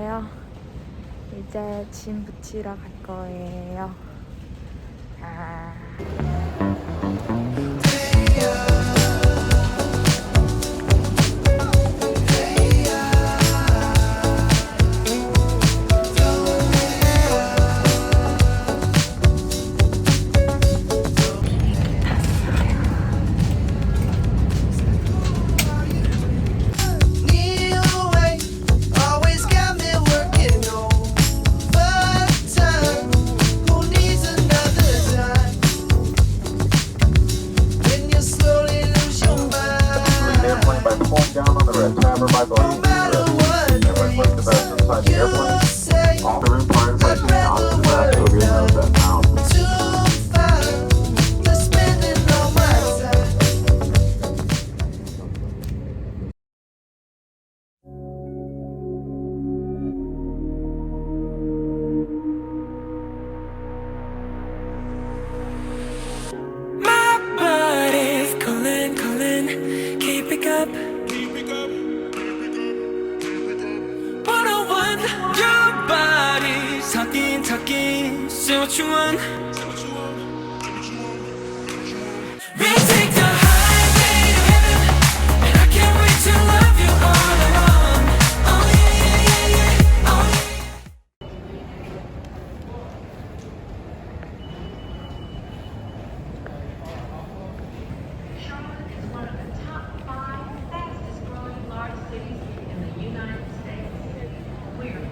왔어요. 이제 짐 붙이러 갈 거예요. Say what you want. We'll take the highway to heaven, and I can't wait to love you all along. Oh yeah, yeah, yeah, yeah. Oh yeah. Charlotte is one of the top 5 fastest growing large cities in the United States. We are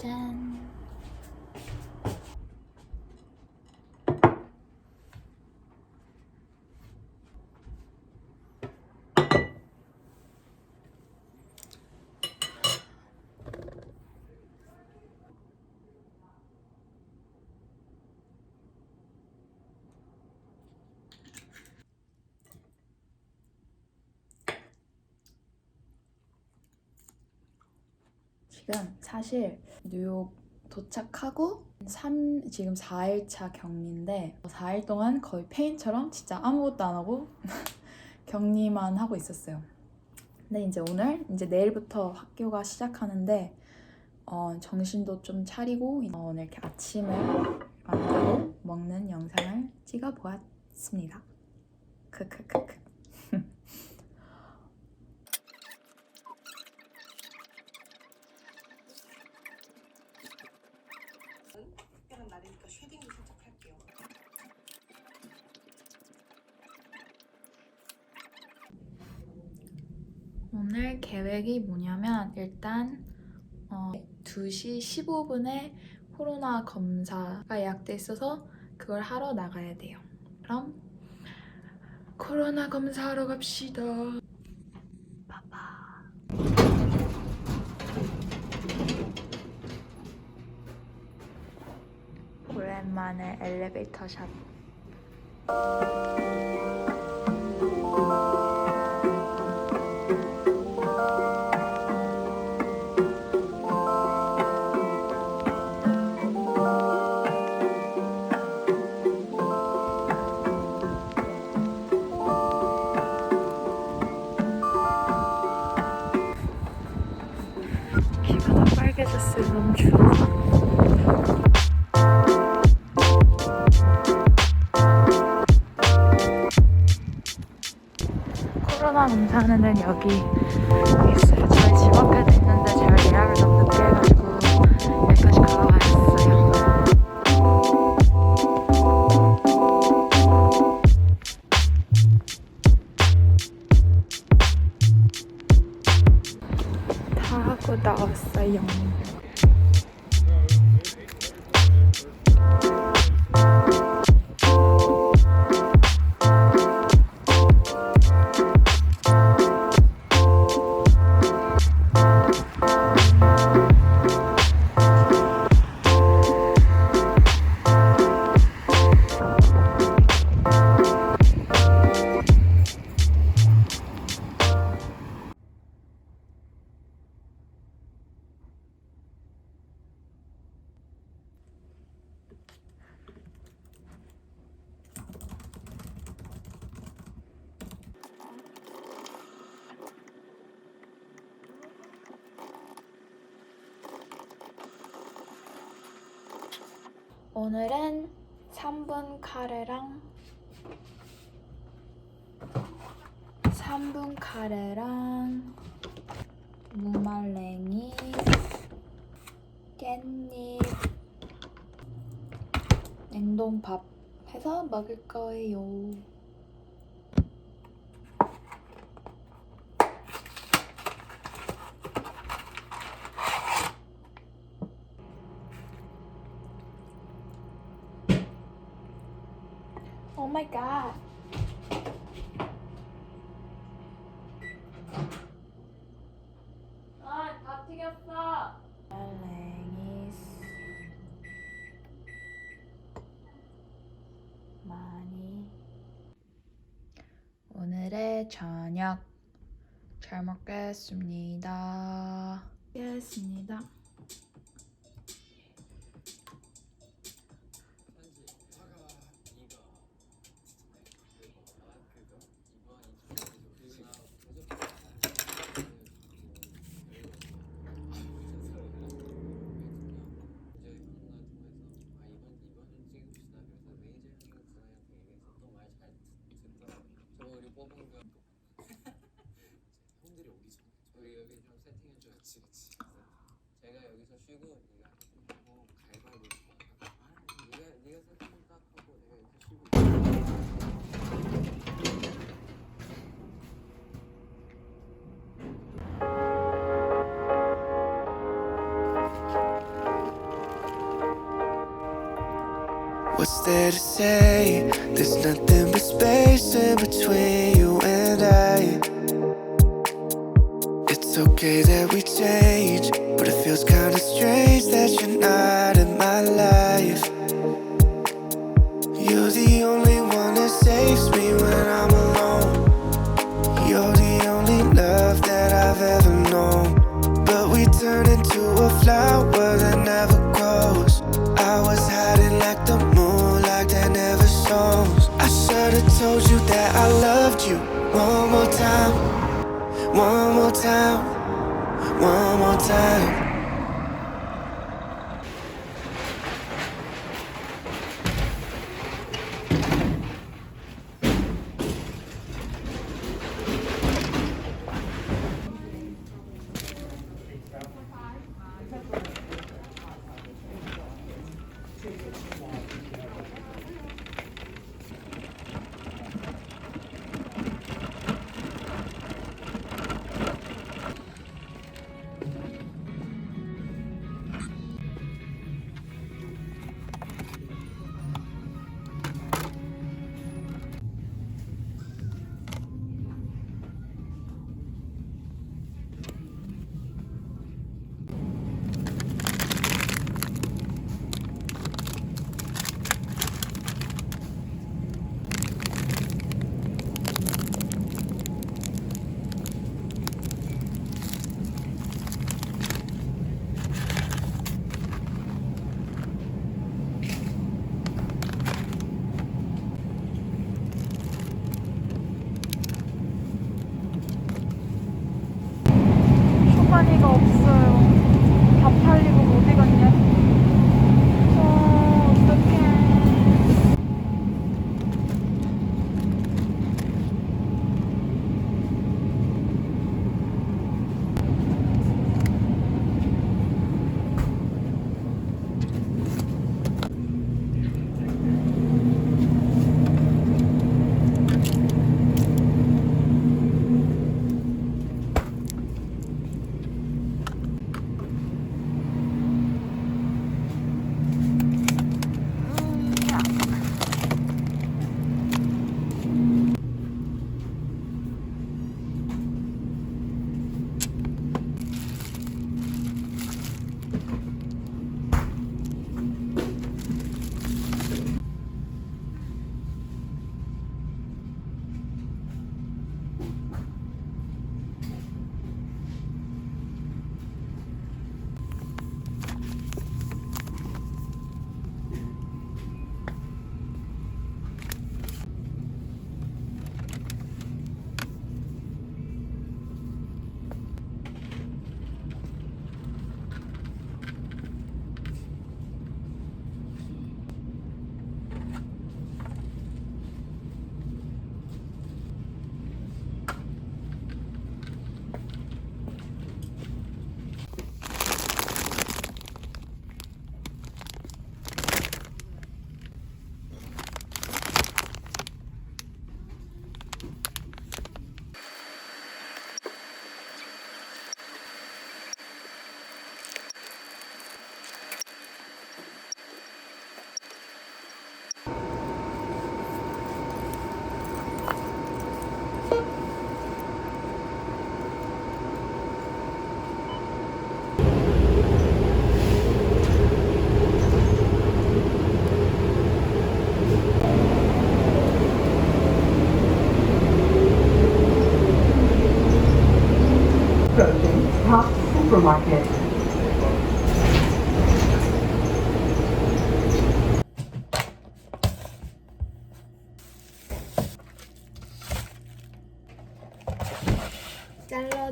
짠. 지금 사실 뉴욕 도착하고 지금 4일차 격리인데 4일 동안 거의 페인처럼 진짜 아무것도 안 하고 격리만 하고 있었어요. 근데 이제 내일부터 학교가 시작하는데 정신도 좀 차리고 오늘 이렇게 아침을 만들고 먹는 영상을 찍어 보았습니다. 크크크크. 특별한 날이니까 쉐딩도 살짝 할게요. 오늘 계획이 뭐냐면 일단 2시 15분에 코로나 검사가 예약돼 있어서 그걸 하러 나가야 돼요. 그럼 코로나 검사하러 갑시다. 봐봐. 오랜만에 엘리베이터 샷. 귀가 다 빨개졌어요. 너무 추워서. 여기 있어요. 저희 집 앞에도 있는데 제가 예약을 너무 늦게 해가지고 여기까지 걸어와야 했어요. 다 하고 나왔어요. 오늘은 3분 카레랑 무말랭이, 깻잎, 냉동밥 해서 먹을 거예요. Oh my god. 다 튀겼어. 무말랭이 많이. 오늘의 저녁 잘 먹겠습니다. 먹겠습니다. 형들이 오기 전에 저희 여기 좀 세팅해줘야지. 그치. 제가 여기서 쉬고 네가 하고 가위바위보 네가 세팅 딱 하고 내가 여기서 쉬고. What's there to say? There's nothing but space in between you and I. It's okay that we change, but it feels kinda strange that you're not in my life. You're the only one that saves me when I'm alone. You're the only love that I've ever known. But we turn into a flower that never grows. I was hiding like the moonlight that never shows. I should've told you that I loved you. One more time, one more time, one more time.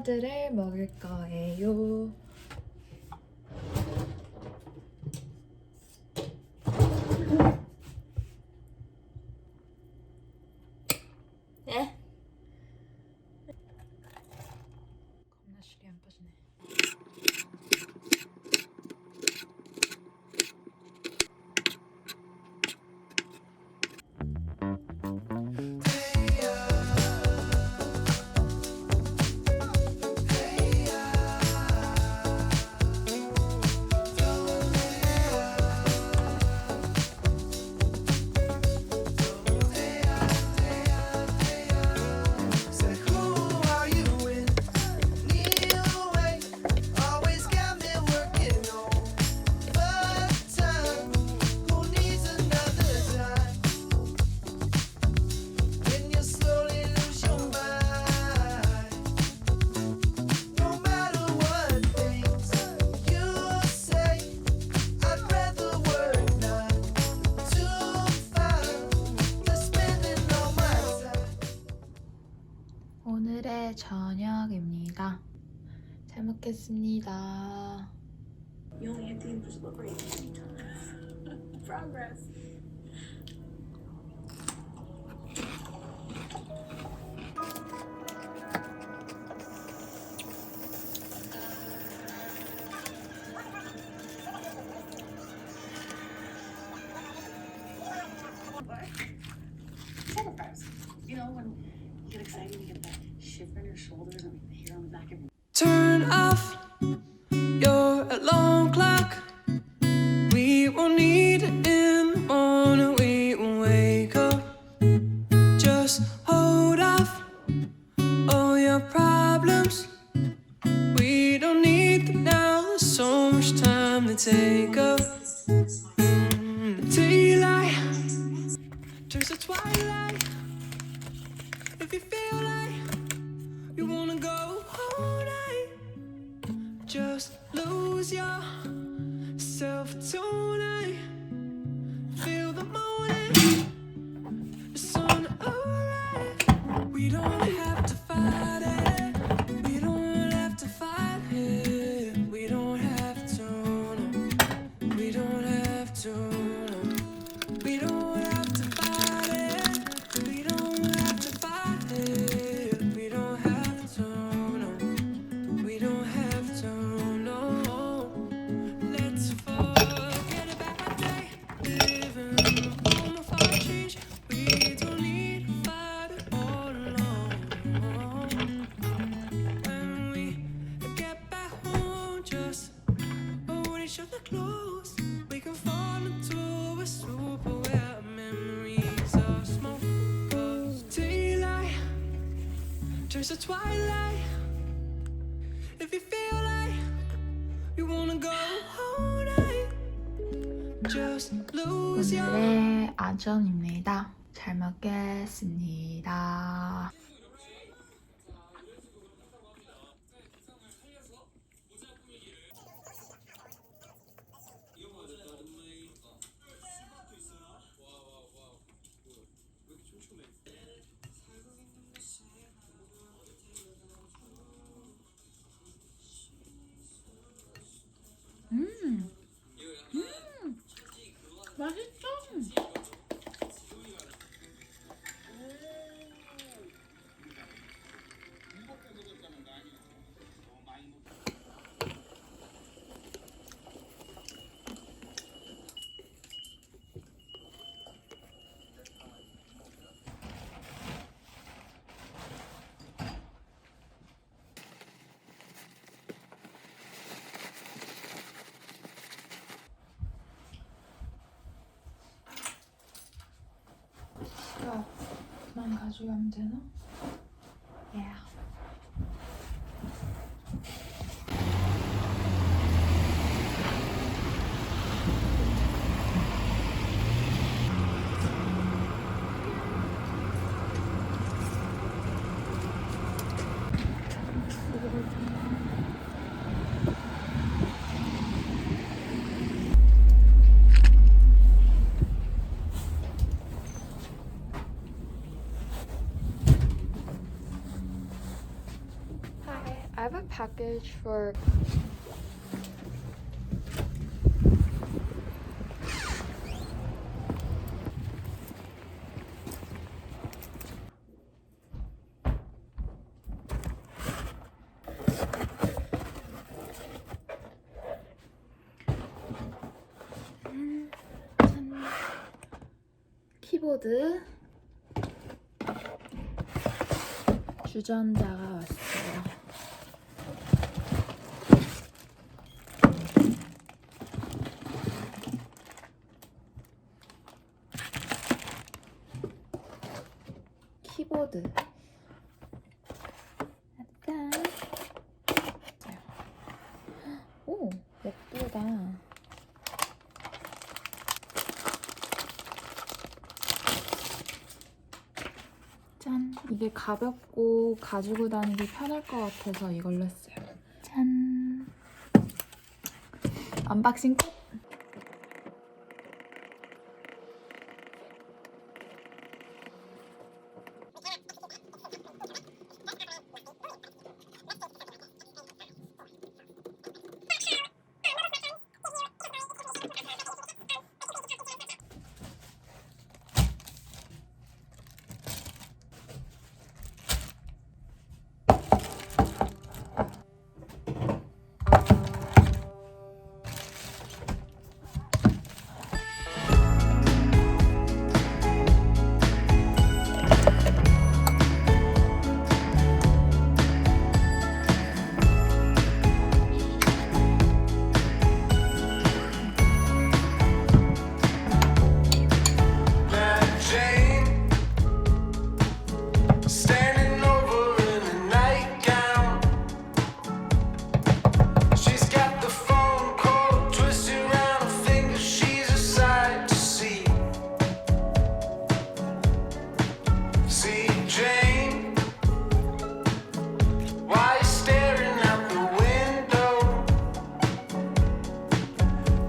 샐러드를 먹을 거예요. 네? 겁나 실이 안 빠지네. Said, who are you in? Need away. Always got me working overtime. Who needs another time? When you slowly lose your mind. No matter what things you say, I'd rather work 9 to 5 than spending all my time. 오늘의 저녁입니다. 잘 먹겠습니다. You only hit the invisible rate 3 times. Progress. Sacrifice. You know, when you get excited, you get that shiver in your shoulders and the hair on the back of your Turn off your alarm clock. We won't need it in the morning. We won't wake up. Just hold off all your problems. We don't need them now. There's so much time to take up. Daylight turns to twilight. If you feel like you wanna go all night, just lose yourself tonight. Feel the morning, the sun arrive. We don't have to fight it. We don't have to fight it. We don't have to. No. We don't have to. No. We don't have to fight it. We don't have to fight it. We don't have to. No. We don't have to. No. Let's forget about day. Living in the home of our change. We don't need to fight it all alone. When we get back home, just hold each other close. We can fall into a super where memories of smoke goes. Daylight turns to twilight. If you feel like you wanna go all night, just lose your. 오늘의 아점입니다. 잘 먹겠습니다. 맛있어. 그만 가져가면 되나? Yeah. package for 키보드 주전자가 왔어요. 키보드 약간 오 예쁘다. 짠! 이게 가볍고 가지고 다니기 편할 것 같아서 이걸로 했어요. 짠! 언박싱 끝! Jane, standing over in a nightgown. She's got the phone cord twisted around her finger. She's a sight to see. See, Jane, why you staring out the window?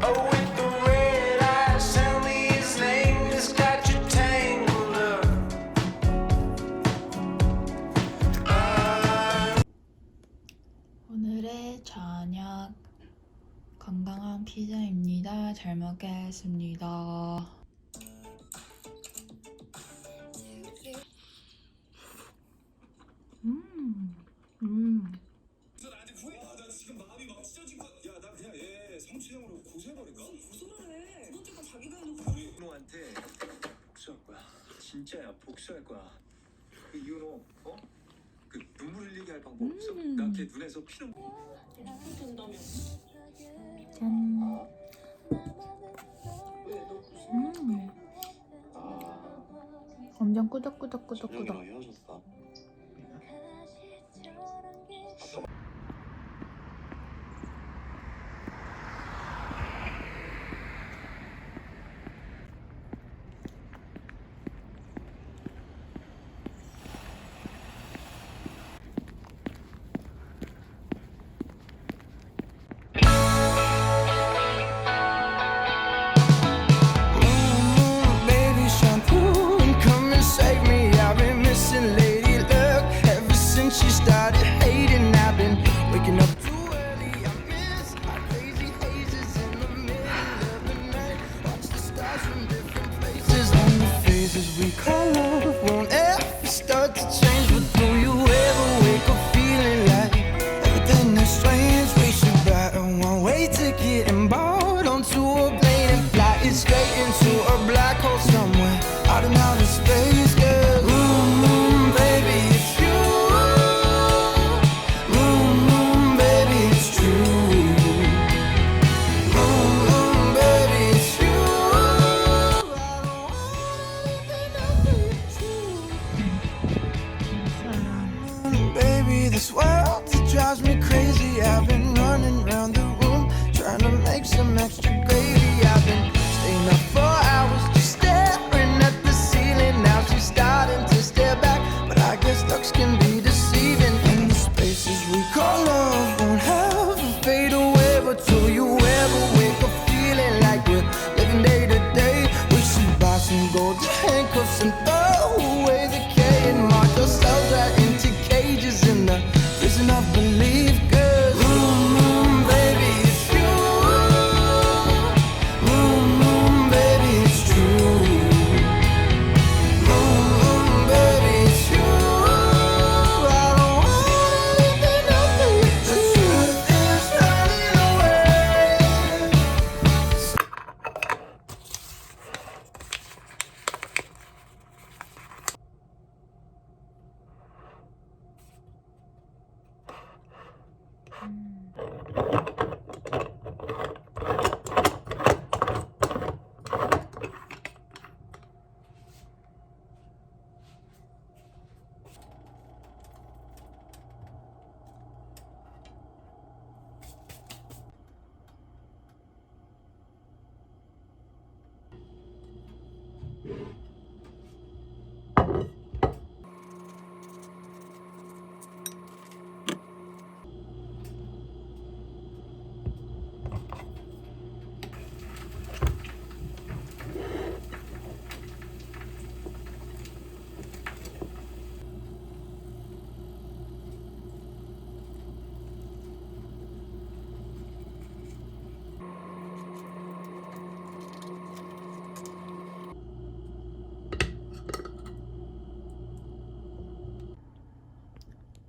Oh, with the red eyes, tell me his name has got you tangled up. 오늘의 저녁 건강한 피자입니다. 잘 먹겠습니다. 나한테 후회? 나 지금 마음이 막 찢어진 거. 야, 나 그냥 얘 성추행으로 고소해버릴까? 고소를 해. 두 번째 건 자기가 해놓고. 우리 윤호한테 복수할 거야. 진짜야, 복수할 거야. 그 윤호, 그 눈물 흘리게 할 방법 없어? 나 걔 눈에서 피는. 된다며. 짠. 엄청 꾸덕꾸덕꾸덕꾸덕. 헤어졌어. Baby shampoo, come and save me. I've been missing lately.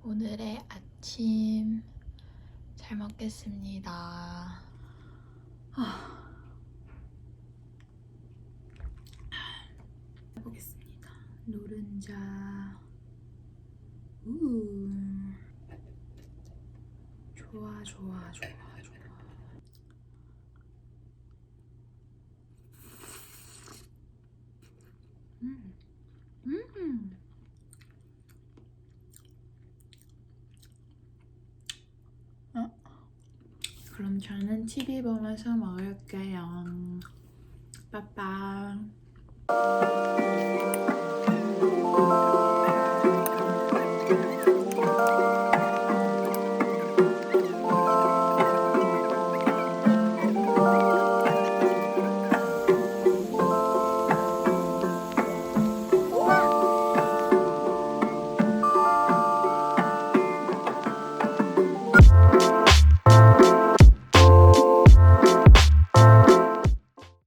오늘의 아침 잘 먹겠습니다. 해보겠습니다. 노른자. 좋아, 좋아, 좋아, 좋아. 그럼 저는 TV 보면서 먹을게요. 빠빠.